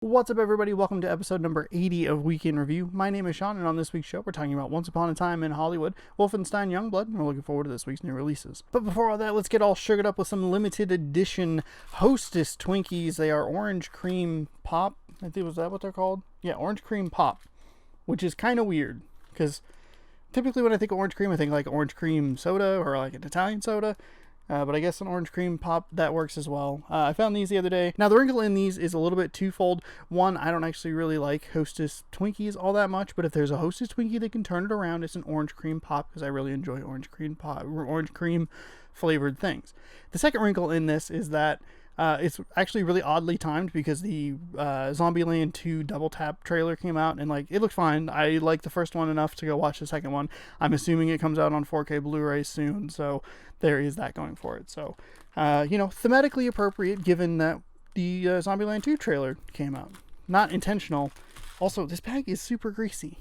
What's up, everybody? Welcome to episode number 80 of Week in Review. My name is Sean, and on this week's show, we're talking about Once Upon a Time in Hollywood, Wolfenstein Youngblood, and we're looking forward to this week's new releases. But before all that, let's get all sugared up with some limited edition Hostess Twinkies. They are orange cream pop. I think, was that what they're called? Yeah, orange cream pop, which is kind of weird, because typically when I think of orange cream, I think like orange cream soda or like an Italian soda. But I guess an orange cream pop, that works as well. I found these the other day. Now, the wrinkle in these is a little bit twofold. One, I don't actually really like Hostess Twinkies all that much, but if there's a Hostess Twinkie that can turn it around, it's an orange cream pop, because I really enjoy orange cream flavored things. The second wrinkle in this is that it's actually really oddly timed, because the Zombieland 2 Double Tap trailer came out, and like it looked fine. I liked the first one enough to go watch the second one. I'm assuming it comes out on 4K Blu-ray soon, so there is that going for it. So, thematically appropriate given that the Zombieland 2 trailer came out. Not intentional. Also, this bag is super greasy.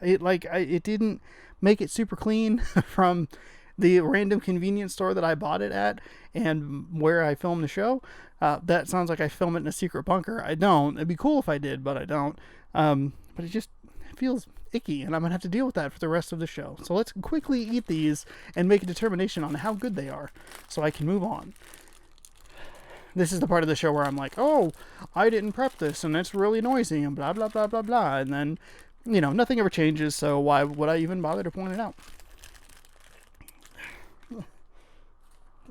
It didn't make it super clean from the random convenience store that I bought it at and where I filmed the show. That sounds like I film it in a secret bunker. I don't. It'd be cool if I did, but I don't. But it feels icky, and I'm gonna have to deal with that for the rest of the show. So let's quickly eat these and make a determination on how good they are, so I can move on. This is the part of the show where I'm like, oh, I didn't prep this, and it's really noisy, and blah, blah, blah, blah, blah. And then, nothing ever changes, so why would I even bother to point it out?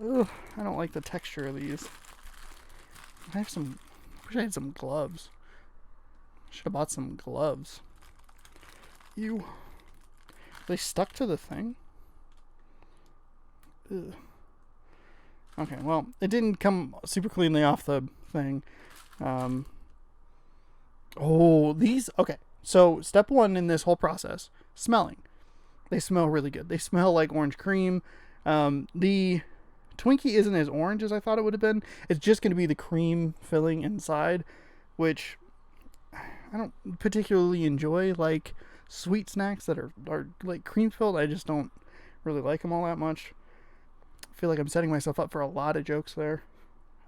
Ugh, I don't like the texture of these. I wish I had some gloves. Should have bought some gloves. Ew. They stuck to the thing? Ugh. Okay, well, it didn't come super cleanly off the thing. Okay. So, step one in this whole process, smelling. They smell really good. They smell like orange cream. The Twinkie isn't as orange as I thought it would have been. It's just going to be the cream filling inside, which I don't particularly enjoy. Like sweet snacks that are like cream filled, I just don't really like them all that much. I feel like I'm setting myself up for a lot of jokes there.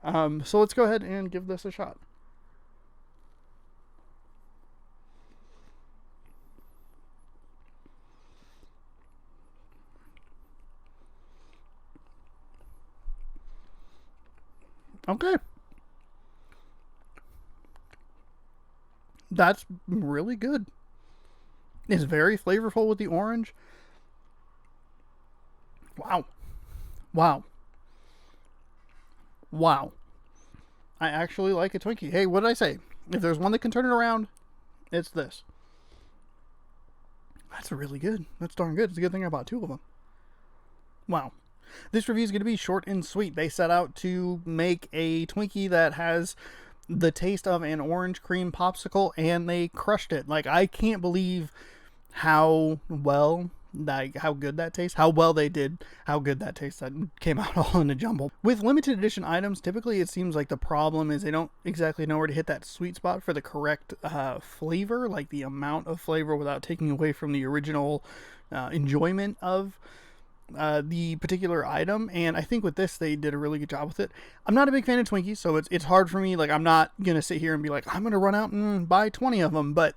So let's go ahead and give this a shot. Okay. That's really good. It's very flavorful with the orange. Wow. Wow. Wow. I actually like a Twinkie. Hey, what did I say? If there's one that can turn it around, it's this. That's really good. That's darn good. It's a good thing I bought two of them. Wow. This review is going to be short and sweet. They set out to make a Twinkie that has the taste of an orange cream popsicle, and they crushed it. Like, I can't believe how good that tastes, how well they did, how good that tastes. That came out all in a jumble. With limited edition items, typically it seems like the problem is they don't exactly know where to hit that sweet spot for the correct flavor, like the amount of flavor without taking away from the original enjoyment of the particular item. And I think with this they did a really good job with it. I'm not a big fan of Twinkies, so it's hard for me. Like, I'm not gonna sit here and be like, I'm gonna run out and buy 20 of them, but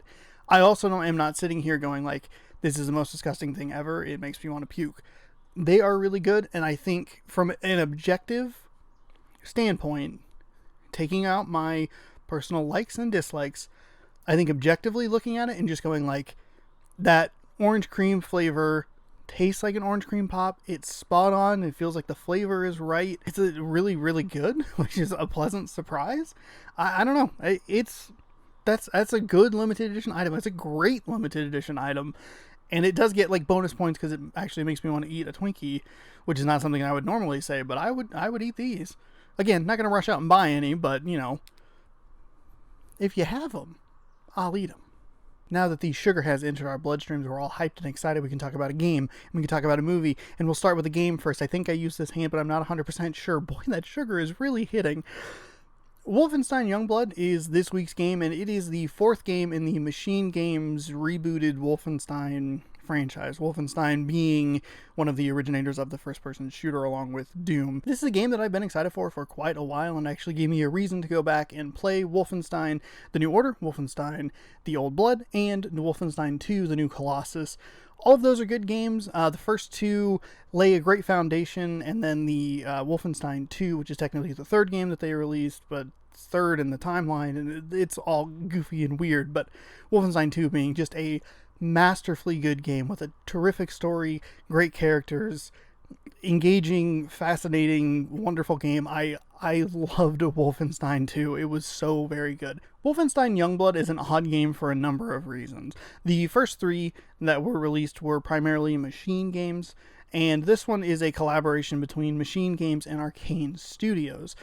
I also am not sitting here going like, this is the most disgusting thing ever, it makes me want to puke. They are really good, and I think from an objective standpoint, taking out my personal likes and dislikes, I think objectively looking at it and just going like, that orange cream flavor tastes like an orange cream pop. It's spot on. It feels like the flavor is right. It's a really, really good, which is a pleasant surprise. I don't know. That's a good limited edition item. That's a great limited edition item. And it does get like bonus points because it actually makes me want to eat a Twinkie, which is not something I would normally say, but I would eat these. Again, not going to rush out and buy any, but if you have them, I'll eat them. Now that the sugar has entered our bloodstreams, we're all hyped and excited. We can talk about a game, and we can talk about a movie, and we'll start with the game first. I think I used this hand, but I'm not 100% sure. Boy, that sugar is really hitting. Wolfenstein Youngblood is this week's game, and it is the fourth game in the Machine Games rebooted Wolfenstein franchise, Wolfenstein being one of the originators of the first-person shooter along with Doom. This is a game that I've been excited for quite a while, and actually gave me a reason to go back and play Wolfenstein The New Order, Wolfenstein The Old Blood, and Wolfenstein 2 The New Colossus. All of those are good games. The first two lay a great foundation, and then the Wolfenstein 2, which is technically the third game that they released, but third in the timeline, and it's all goofy and weird, but Wolfenstein 2 being just a masterfully good game with a terrific story, great characters, engaging, fascinating, wonderful game. I loved Wolfenstein 2. It was so very good. Wolfenstein Youngblood is an odd game for a number of reasons. The first three that were released were primarily machine games, and this one is a collaboration between Machine Games and Arcane Studios.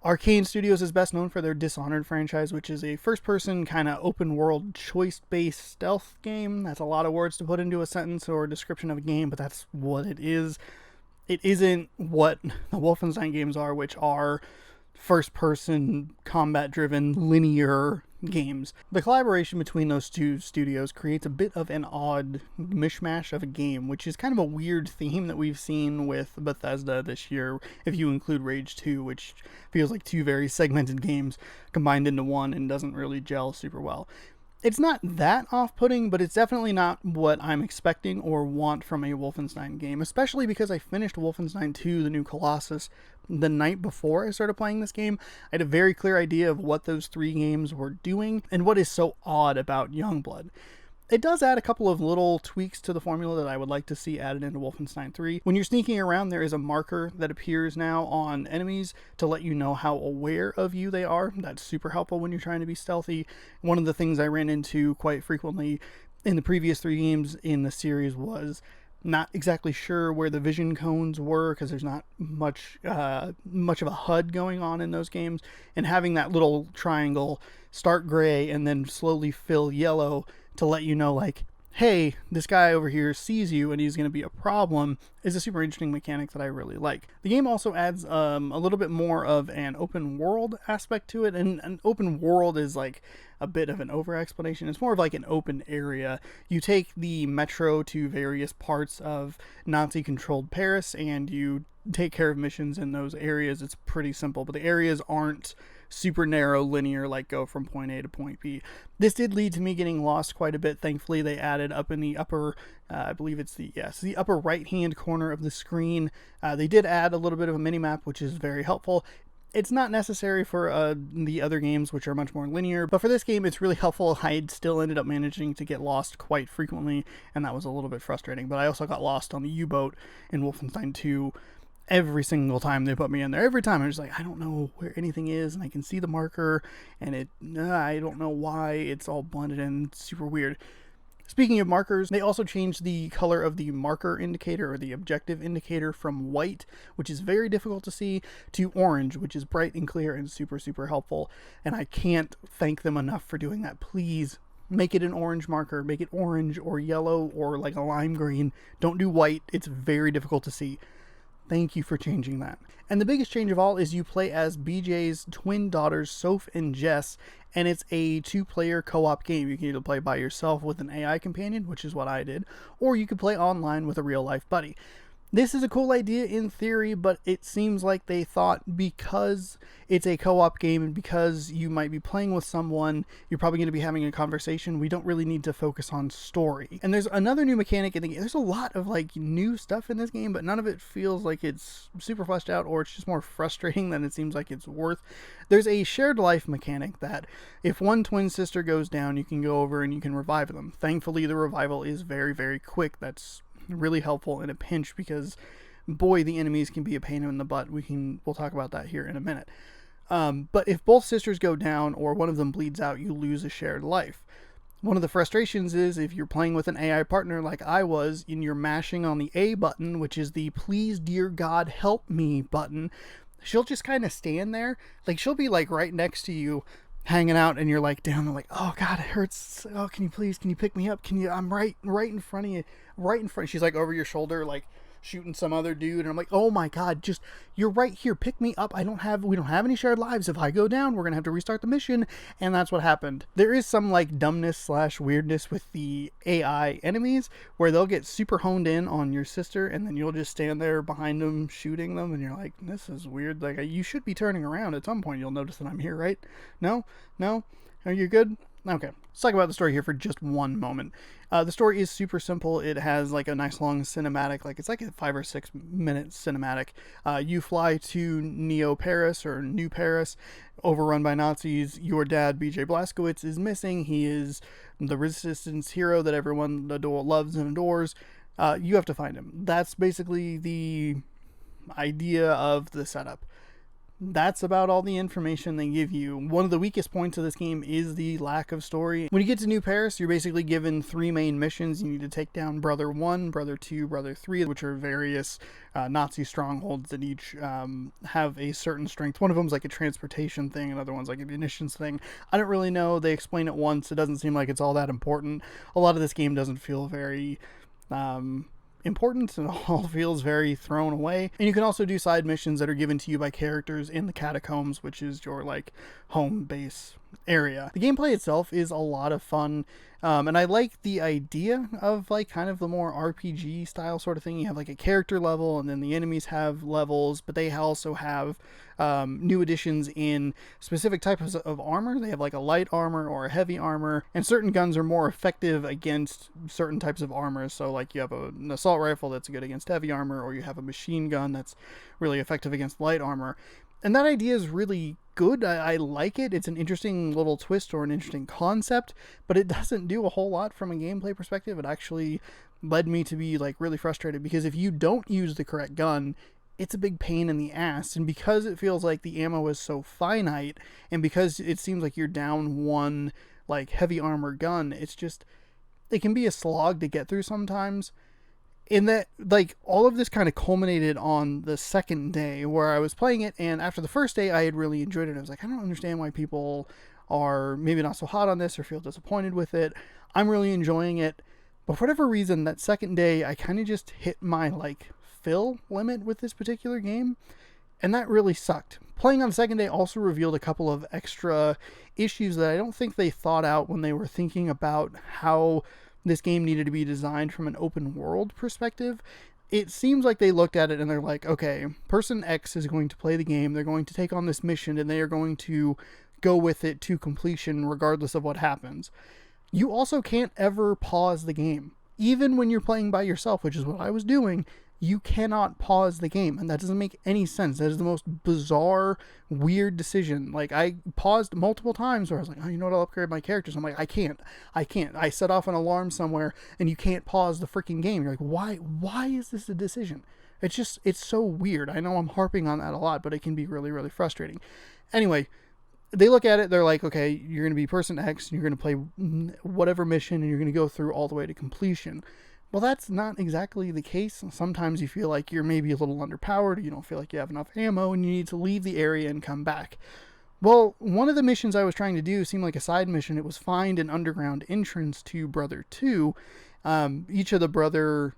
Arcane Studios is best known for their Dishonored franchise, which is a first-person kind of open-world choice-based stealth game. That's a lot of words to put into a sentence or a description of a game, but that's what it is. It isn't what the Wolfenstein games are, which are first-person, combat-driven, linear games. The collaboration between those two studios creates a bit of an odd mishmash of a game, which is kind of a weird theme that we've seen with Bethesda this year, if you include Rage 2, which feels like two very segmented games combined into one and doesn't really gel super well. It's not that off-putting, but it's definitely not what I'm expecting or want from a Wolfenstein game, especially because I finished Wolfenstein 2, The New Colossus, the night before I started playing this game. I had a very clear idea of what those three games were doing and what is so odd about Youngblood. It does add a couple of little tweaks to the formula that I would like to see added into Wolfenstein 3. When you're sneaking around, there is a marker that appears now on enemies to let you know how aware of you they are. That's super helpful when you're trying to be stealthy. One of the things I ran into quite frequently in the previous three games in the series was not exactly sure where the vision cones were, because there's not much of a HUD going on in those games, and having that little triangle start gray and then slowly fill yellow to let you know, like, hey, this guy over here sees you and he's going to be a problem, is a super interesting mechanic that I really like. The game also adds a little bit more of an open world aspect to it, and an open world is like a bit of an over-explanation. It's more of like an open area. You take the metro to various parts of Nazi-controlled Paris, and you take care of missions in those areas. It's pretty simple, but the areas aren't super narrow, linear, like go from point A to point B. This did lead to me getting lost quite a bit. Thankfully, they added up in the upper, I believe it's the upper right-hand corner of the screen. They did add a little bit of a mini-map, which is very helpful. It's not necessary for the other games, which are much more linear, but for this game, it's really helpful. I still ended up managing to get lost quite frequently, and that was a little bit frustrating. But I also got lost on the U-boat in Wolfenstein 2 every single time they put me in there. Every time I'm just like, I don't know where anything is, and I can see the marker, and I don't know why it's all blended in. It's super weird. Speaking of markers, they also changed the color of the marker indicator, or the objective indicator, from white, which is very difficult to see, to orange, which is bright and clear and super, super helpful. And I can't thank them enough for doing that. Please make it an orange marker. Make it orange or yellow or like a lime green. Don't do white. It's very difficult to see. Thank you for changing that. And the biggest change of all is you play as BJ's twin daughters, Soph and Jess, and it's a two-player co-op game. You can either play by yourself with an AI companion, which is what I did, or you could play online with a real-life buddy. This is a cool idea in theory, but it seems like they thought because it's a co-op game and because you might be playing with someone, you're probably going to be having a conversation, we don't really need to focus on story. And there's another new mechanic in the game. There's a lot of like new stuff in this game, but none of it feels like it's super fleshed out, or it's just more frustrating than it seems like it's worth. There's a shared life mechanic that if one twin sister goes down, you can go over and you can revive them. Thankfully, the revival is very, very quick. That's really helpful in a pinch, because boy, the enemies can be a pain in the butt. We'll talk about that here in a minute. But if both sisters go down or one of them bleeds out, you lose a shared life. One of the frustrations is if you're playing with an AI partner like I was, and you're mashing on the A button, which is the please dear God help me button, she'll just kind of stand there. Like, she'll be like right next to you hanging out, and you're like down, and like, oh God, it hurts. Oh, can you pick me up? I'm right in front of you, right in front. She's like over your shoulder, like shooting some other dude, and I'm like, oh my god, just, you're right here, pick me up. We don't have any shared lives. If I go down, we're gonna have to restart the mission. And that's what happened. There is some like dumbness / weirdness with the AI enemies, where they'll get super honed in on your sister, and then you'll just stand there behind them shooting them, and you're like, this is weird. Like, you should be turning around at some point. You'll notice that I'm here, right? No? Are you good? Okay, let's talk about the story here for just one moment. The story is super simple. It has like a nice long cinematic, like it's like a 5 or 6 minute cinematic. You fly to Neo Paris, or New Paris, overrun by Nazis. Your dad, BJ Blazkowicz, is missing. He is the resistance hero that everyone loves and adores. You have to find him. That's basically the idea of the setup. That's about all the information they give you. One of the weakest points of this game is the lack of story. When you get to New Paris, you're basically given 3 main missions. You need to take down Brother 1, Brother 2, Brother 3, which are various Nazi strongholds that each have a certain strength. One of them is like a transportation thing, another one's like a munitions thing. I don't really know. They explain it once. It doesn't seem like it's all that important. A lot of this game doesn't feel very important, and all feels very thrown away. And you can also do side missions that are given to you by characters in the catacombs, which is your like home base area. The gameplay itself is a lot of fun, and I like the idea of like kind of the more RPG style sort of thing. You have like a character level, and then the enemies have levels, but they also have new additions in specific types of armor. They have like a light armor or a heavy armor, and certain guns are more effective against certain types of armor. So like you have an assault rifle that's good against heavy armor, or you have a machine gun that's really effective against light armor. And that idea is really good. I like it. It's an interesting little twist, or an interesting concept, but it doesn't do a whole lot from a gameplay perspective. It actually led me to be like really frustrated, because if you don't use the correct gun, it's a big pain in the ass. And because it feels like the ammo is so finite, and because it seems like you're down one like heavy armor gun, it can be a slog to get through sometimes. In that, like, all of this kind of culminated on the second day where I was playing it, and after the first day I had really enjoyed it. I was like, I don't understand why people are maybe not so hot on this or feel disappointed with it. I'm really enjoying it. But for whatever reason, that second day I kind of just hit my like fill limit with this particular game, and that really sucked. Playing on the second day also revealed a couple of extra issues that I don't think they thought out when they were thinking about how this game needed to be designed from an open world perspective. It seems like they looked at it and they're like, okay, person X is going to play the game, they're going to take on this mission, and they are going to go with it to completion regardless of what happens. You also can't ever pause the game. Even when you're playing by yourself, which is what I was doing, you cannot pause the game, and that doesn't make any sense. That is the most bizarre, weird decision. Like, I paused multiple times where I was like, oh, you know what, I'll upgrade my characters. I'm like, I can't. I set off an alarm somewhere, and you can't pause the freaking game. You're like, why is this a decision? It's so weird. I know I'm harping on that a lot, but it can be really, really frustrating. Anyway, they look at it, they're like, okay, you're going to be person X, and you're going to play whatever mission, and you're going to go through all the way to completion. Well, that's not exactly the case. Sometimes you feel like you're maybe a little underpowered, you don't feel like you have enough ammo, and you need to leave the area and come back. Well, one of the missions I was trying to do seemed like a side mission. It was find an underground entrance to Brother 2. Each of the Brother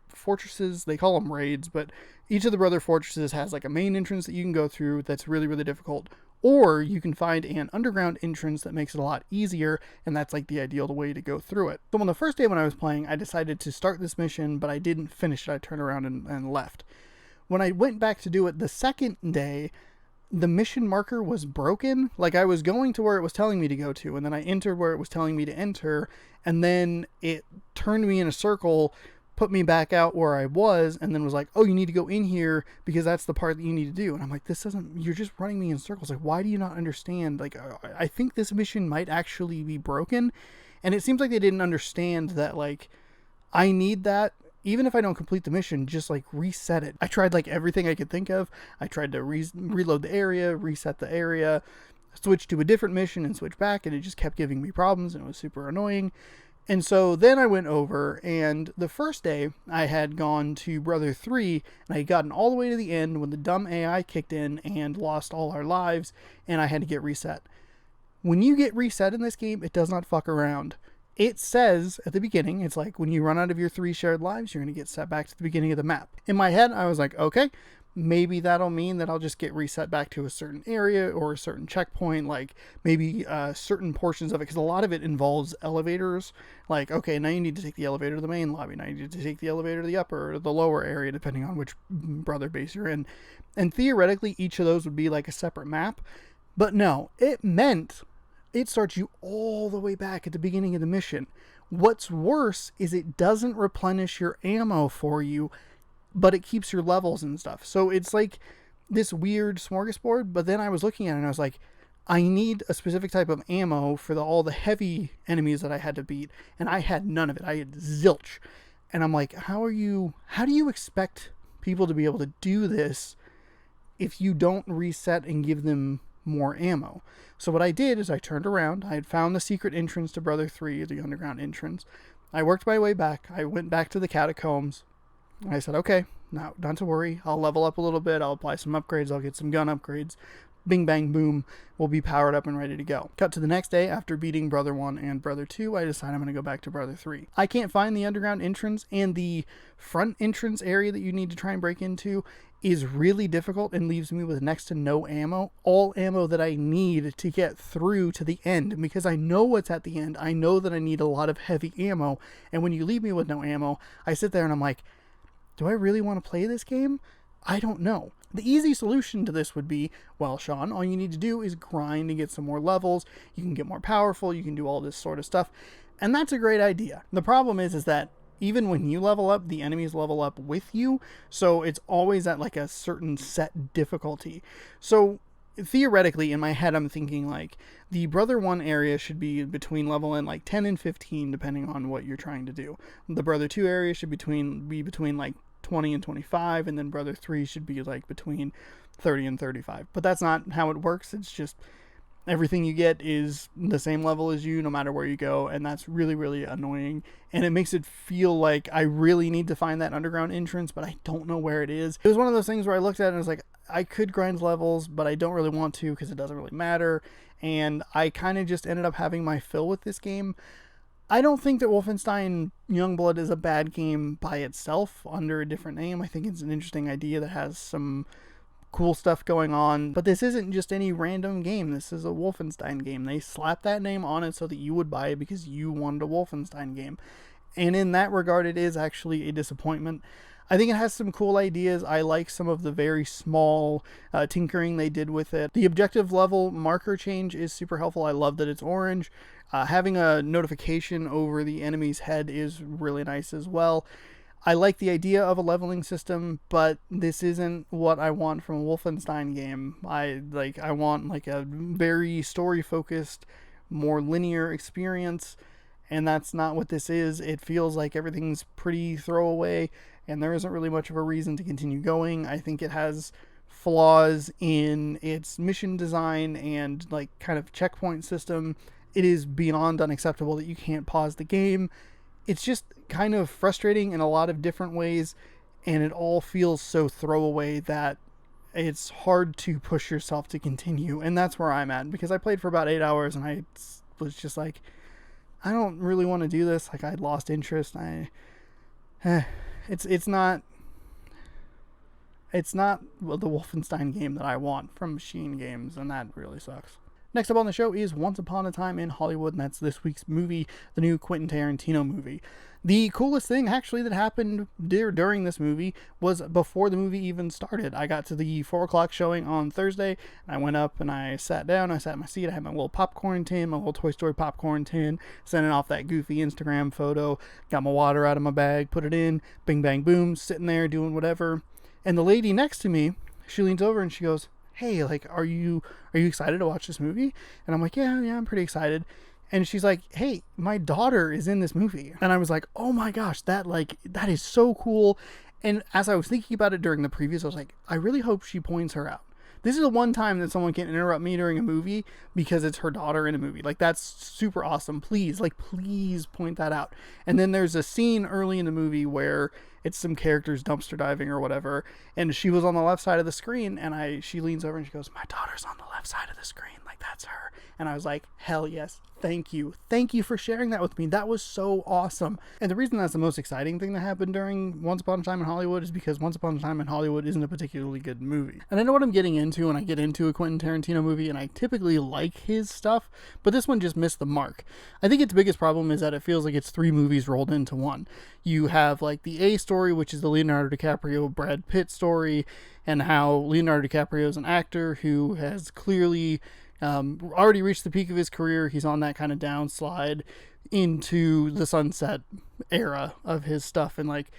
fortresses, they call them raids, but each of the Brother fortresses has like a main entrance that you can go through that's really, really difficult. Or you can find an underground entrance that makes it a lot easier, and that's like the ideal way to go through it. So on the first day when I was playing, I decided to start this mission, but I didn't finish it. I turned around and left. When I went back to do it the second day, the mission marker was broken. Like, I was going to where it was telling me to go to, and then I entered where it was telling me to enter, and then it turned me in a circle, put me back out where I was, and then was like, oh, you need to go in here because that's the part that you need to do. And I'm like, you're just running me in circles. Like, why do you not understand? Like, I think this mission might actually be broken. And it seems like they didn't understand that, like, I need that. Even if I don't complete the mission, just like reset it. I tried like everything I could think of. I tried to reload the area, reset the area, switch to a different mission and switch back, and it just kept giving me problems, and it was super annoying. And so then I went over, and the first day I had gone to Brother 3, and I had gotten all the way to the end when the dumb AI kicked in and lost all our lives, and I had to get reset. When you get reset in this game, it does not fuck around. it says at the beginning, it's like when you run out of your 3 shared lives, you're going to get set back to the beginning of the map. In my head, I was like, okay, maybe that'll mean that I'll just get reset back to a certain area or a certain checkpoint, like maybe certain portions of it, because a lot of it involves elevators. Like, okay, now you need to take the elevator to the main lobby. Now you need to take the elevator to the upper or the lower area, depending on which brother base you're in. And theoretically, each of those would be like a separate map. But no, it meant it starts you all the way back at the beginning of the mission. What's worse is it doesn't replenish your ammo for you, but it keeps your levels and stuff. So it's like this weird smorgasbord. But then I was looking at it and I was like, I need a specific type of ammo for all the heavy enemies that I had to beat, and I had none of it. I had zilch. And I'm like, how do you expect people to be able to do this if you don't reset and give them more ammo? So what I did is I turned around. I had found the secret entrance to Brother 3, the underground entrance. I worked my way back. I went back to the catacombs. I said, okay, now not to worry. I'll level up a little bit. I'll apply some upgrades. I'll get some gun upgrades. Bing, bang, boom. We'll be powered up and ready to go. Cut to the next day. After beating Brother 1 and Brother 2, I decide I'm going to go back to Brother 3. I can't find the underground entrance, and the front entrance area that you need to try and break into is really difficult and leaves me with next to no ammo. All ammo that I need to get through to the end, because I know what's at the end. I know that I need a lot of heavy ammo, and when you leave me with no ammo, I sit there and I'm like, do I really want to play this game? I don't know. The easy solution to this would be, well, Sean, all you need to do is grind and get some more levels. You can get more powerful. You can do all this sort of stuff. And that's a great idea. The problem is that even when you level up, the enemies level up with you. So it's always at like a certain set difficulty. So theoretically, in my head, I'm thinking like the Brother 1 area should be between level in like 10 and 15, depending on what you're trying to do. The Brother 2 area should be between like 20 and 25, and then Brother 3 should be like between 30 and 35. But that's not how it works. It's just everything you get is the same level as you no matter where you go, and that's really, really annoying. And it makes it feel like I really need to find that underground entrance, but I don't know where it is. It was one of those things where I looked at it and was like, I could grind levels, but I don't really want to because it doesn't really matter. And I kind of just ended up having my fill with this game. I don't think that Wolfenstein Youngblood is a bad game by itself under a different name. I think it's an interesting idea that has some cool stuff going on, but this isn't just any random game. This is a Wolfenstein game. They slapped that name on it so that you would buy it because you wanted a Wolfenstein game. And in that regard, it is actually a disappointment. I think it has some cool ideas. I like some of the very small tinkering they did with it. The objective level marker change is super helpful. I love that it's orange. Having a notification over the enemy's head is really nice as well. I like the idea of a leveling system, but this isn't what I want from a Wolfenstein game. I want like a very story-focused, more linear experience, and that's not what this is. It feels like everything's pretty throwaway, and there isn't really much of a reason to continue going. I think it has flaws in its mission design and like kind of checkpoint system. It is beyond unacceptable that you can't pause the game. It's just kind of frustrating in a lot of different ways, and it all feels so throwaway that it's hard to push yourself to continue. And that's where I'm at, because I played for about 8 hours and I was just like, I don't really want to do this. Like, I'd lost interest. It's not the Wolfenstein game that I want from Machine Games, and that really sucks. Next up on the show is Once Upon a Time in Hollywood, and that's this week's movie, the new Quentin Tarantino movie. The coolest thing, actually, that happened during this movie was before the movie even started. I got to the 4 o'clock showing on Thursday, and I went up and I sat down, I sat in my seat, I had my little popcorn tin, my little Toy Story popcorn tin, sending off that goofy Instagram photo, got my water out of my bag, put it in, bing, bang, boom, sitting there doing whatever. And the lady next to me, she leans over and she goes, hey, like, are you excited to watch this movie? And I'm like, yeah, I'm pretty excited. And she's like, hey, my daughter is in this movie. And I was like, oh my gosh, that is so cool. And as I was thinking about it during the previews, I was like, I really hope she points her out. This is the one time that someone can interrupt me during a movie because it's her daughter in a movie. Like, that's super awesome. Please point that out. And then there's a scene early in the movie where it's some characters dumpster diving or whatever, and she was on the left side of the screen, and she leans over and she goes, "My daughter's on the left side of the screen, like that's her." And I was like, hell yes, thank you for sharing that with me. That was so awesome. And the reason that's the most exciting thing that happened during Once Upon a Time in Hollywood is because Once Upon a Time in Hollywood isn't a particularly good movie. And I know what I'm getting into when I get into a Quentin Tarantino movie, and I typically like his stuff, but this one just missed the mark. I think its biggest problem is that it feels like it's 3 movies rolled into one. You have like the A story, which is the Leonardo DiCaprio Brad Pitt story, and how Leonardo DiCaprio is an actor who has clearly already reached the peak of his career. He's on that kind of downslide into the sunset era of his stuff, and like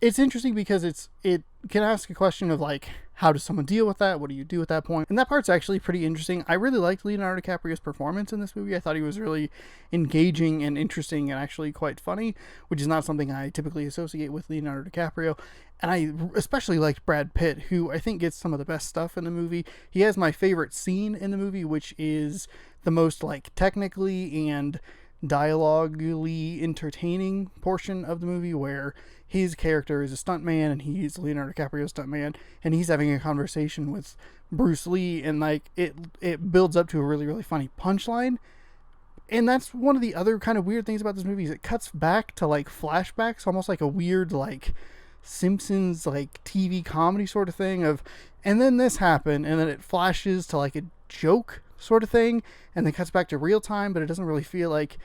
it's interesting because it can ask a question of like, how does someone deal with that? What do you do at that point? And that part's actually pretty interesting. I really liked Leonardo DiCaprio's performance in this movie. I thought he was really engaging and interesting and actually quite funny, which is not something I typically associate with Leonardo DiCaprio. And I especially liked Brad Pitt, who I think gets some of the best stuff in the movie. He has my favorite scene in the movie, which is the most like technically and dialoguely entertaining portion of the movie, where his character is a stuntman and he's Leonardo DiCaprio's stuntman, and he's having a conversation with Bruce Lee, and like it builds up to a really, really funny punchline. And that's one of the other kind of weird things about this movie is it cuts back to like flashbacks, almost like a weird like Simpsons like TV comedy sort of thing of, and then this happened, and then it flashes to like a joke sort of thing, and then cuts back to real time, but it doesn't really feel like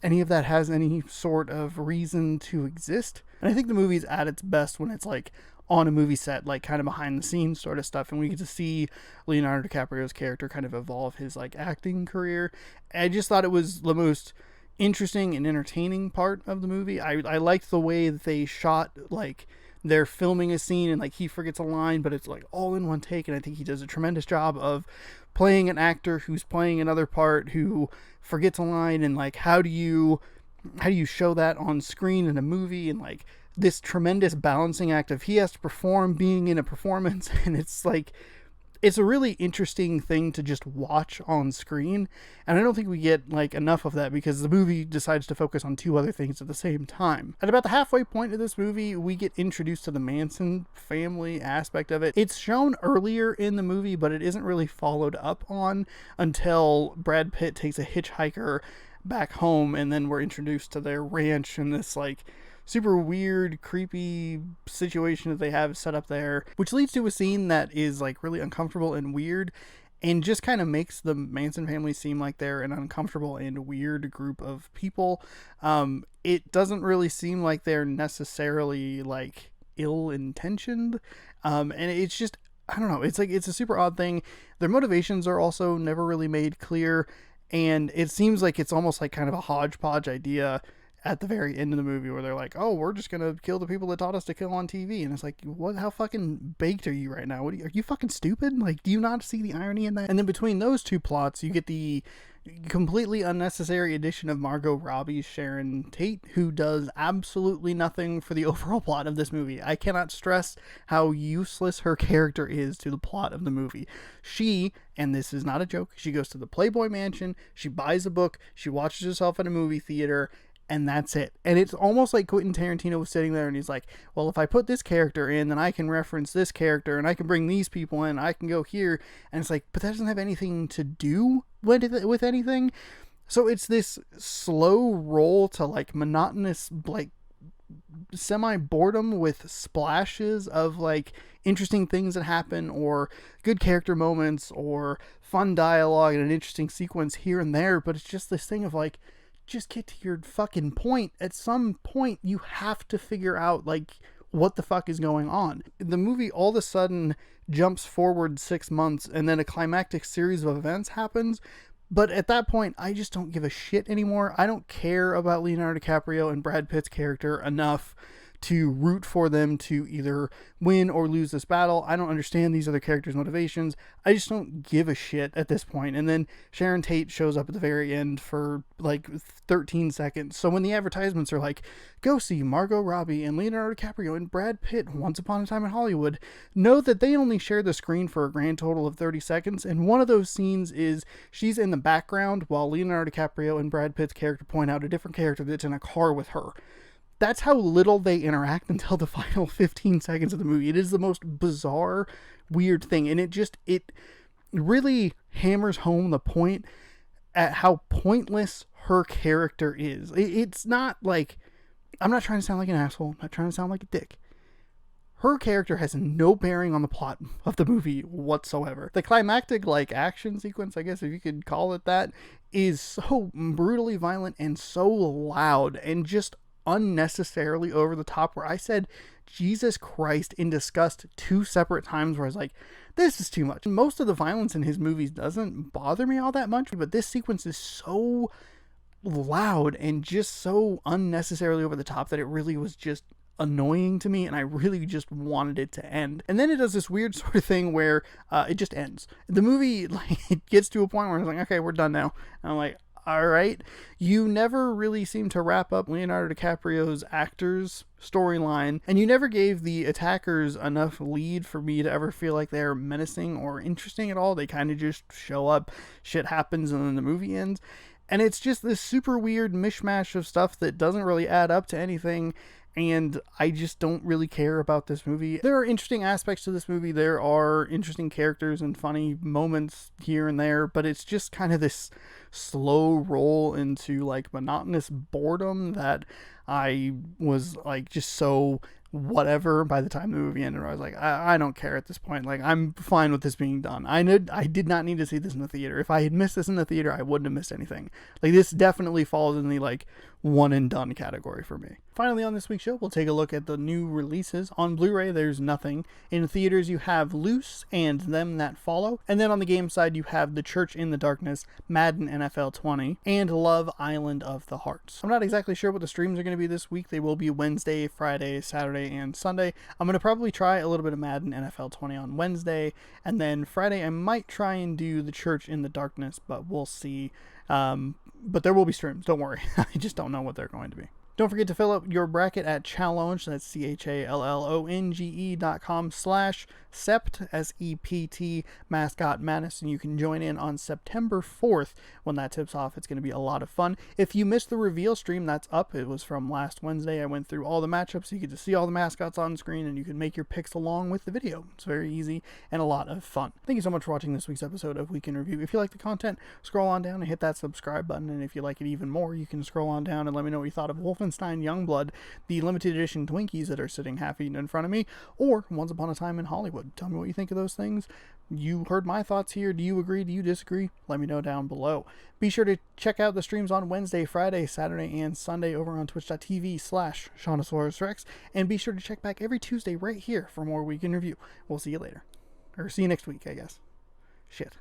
any of that has any sort of reason to exist. And I think the movie's at its best when it's like on a movie set, like kind of behind the scenes sort of stuff, and we get to see Leonardo DiCaprio's character kind of evolve his like acting career. I just thought it was the most interesting and entertaining part of the movie. I liked the way that they shot, like they're filming a scene and like he forgets a line, but it's like all in one take, and I think he does a tremendous job of playing an actor who's playing another part who forgets a line, and like how do you show that on screen in a movie, and like this tremendous balancing act of he has to perform being in a performance, and it's like it's a really interesting thing to just watch on screen. And I don't think we get like enough of that because the movie decides to focus on 2 other things at the same time. At about the halfway point of this movie, we get introduced to the Manson family aspect of it. It's shown earlier in the movie, but it isn't really followed up on until Brad Pitt takes a hitchhiker back home, and then we're introduced to their ranch and this like super weird, creepy situation that they have set up there, which leads to a scene that is like really uncomfortable and weird, and just kind of makes the Manson family seem like they're an uncomfortable and weird group of people. It doesn't really seem like they're necessarily like ill-intentioned, and it's just, I don't know, it's like it's a super odd thing. Their motivations are also never really made clear, and it seems like it's almost like kind of a hodgepodge idea at the very end of the movie where they're like, oh, we're just gonna kill the people that taught us to kill on TV, and it's like, what? How fucking baked are you right now? Are you fucking stupid? Like, do you not see the irony in that? And then between those 2 plots, you get the completely unnecessary addition of Margot Robbie's Sharon Tate, who does absolutely nothing for the overall plot of this movie. I cannot stress how useless her character is to the plot of the movie. She, and this is not a joke, she goes to the Playboy Mansion, she buys a book, she watches herself in a movie theater, and that's it. And it's almost like Quentin Tarantino was sitting there and he's like, well, if I put this character in, then I can reference this character and I can bring these people in, I can go here. And it's like, but that doesn't have anything to do with anything. So it's this slow roll to like monotonous, like semi boredom with splashes of like interesting things that happen or good character moments or fun dialogue and an interesting sequence here and there. But it's just this thing of like, just get to your fucking point. At some point, you have to figure out, like, what the fuck is going on. The movie all of a sudden jumps forward 6 months, and then a climactic series of events happens. But at that point, I just don't give a shit anymore. I don't care about Leonardo DiCaprio and Brad Pitt's character enough to root for them to either win or lose this battle. I don't understand these other characters' motivations. I just don't give a shit at this point. And then Sharon Tate shows up at the very end for like 13 seconds. So when the advertisements are like, go see Margot Robbie and Leonardo DiCaprio and Brad Pitt Once Upon a Time in Hollywood, know that they only share the screen for a grand total of 30 seconds. And one of those scenes is she's in the background while Leonardo DiCaprio and Brad Pitt's character point out a different character that's in a car with her. that's how little they interact until the final 15 seconds of the movie. It is the most bizarre, weird thing. And it really hammers home the point at how pointless her character is. It's not like, I'm not trying to sound like an asshole. I'm not trying to sound like a dick. Her character has no bearing on the plot of the movie whatsoever. The climactic, action sequence, I guess if you could call it that, is so brutally violent and so loud and just unnecessarily over the top, where I said Jesus Christ in disgust 2 separate times, where I was like, this is too much. Most of the violence in his movies doesn't bother me all that much, but this sequence is so loud and just so unnecessarily over the top that it really was just annoying to me, and I really just wanted it to end. And then it does this weird sort of thing where it just ends. The movie, it gets to a point where it's like, okay, we're done now. And I'm like, all right. You never really seem to wrap up Leonardo DiCaprio's actor's storyline, and you never gave the attackers enough lead for me to ever feel like they're menacing or interesting at all. They kind of just show up, shit happens, and then the movie ends. And it's just this super weird mishmash of stuff that doesn't really add up to anything. And I just don't really care about this movie. There are interesting aspects to this movie. There are interesting characters and funny moments here and there, but it's just kind of this slow roll into monotonous boredom that I was just so whatever by the time the movie ended. I was like, I don't care at this point. I'm fine with this being done. I did not need to see this in the theater. If I had missed this in the theater, I wouldn't have missed anything. This definitely falls in the one and done category for me. Finally, on this week's show, we'll take a look at the new releases. On Blu-ray, there's nothing. In theaters, you have Loose and Them That Follow. And then on the game side, you have The Church in the Darkness, Madden NFL 20, and Love Island of the Hearts. I'm not exactly sure what the streams are going to be this week. They will be Wednesday, Friday, Saturday, and Sunday. I'm going to probably try a little bit of Madden NFL 20 on Wednesday, and then Friday I might try and do The Church in the Darkness, but we'll see. But there will be streams, don't worry. I just don't know what they're going to be. Don't forget to fill up your bracket at Challonge, that's CHALLONGE.com/SEPT, SEPT, Mascot Madness, and you can join in on September 4th when that tips off. It's going to be a lot of fun. If you missed the reveal stream, that's up. It was from last Wednesday. I went through all the matchups. You get to see all the mascots on screen, and you can make your picks along with the video. It's very easy and a lot of fun. Thank you so much for watching this week's episode of Week in Review. If you like the content, scroll on down and hit that subscribe button, and if you like it even more, you can scroll on down and let me know what you thought of Wolfenstein Youngblood, the limited edition Twinkies that are sitting half-eaten in front of me, or Once Upon a Time in Hollywood. Tell me what you think of those things. You heard my thoughts here. Do you agree? Do you disagree? Let me know down below. Be sure to check out the streams on Wednesday, Friday, Saturday, and Sunday over on twitch.tv/ShaunosaurusRex, and be sure to check back every Tuesday right here for more Week in Review. We'll see you later. Or see you next week, I guess. Shit.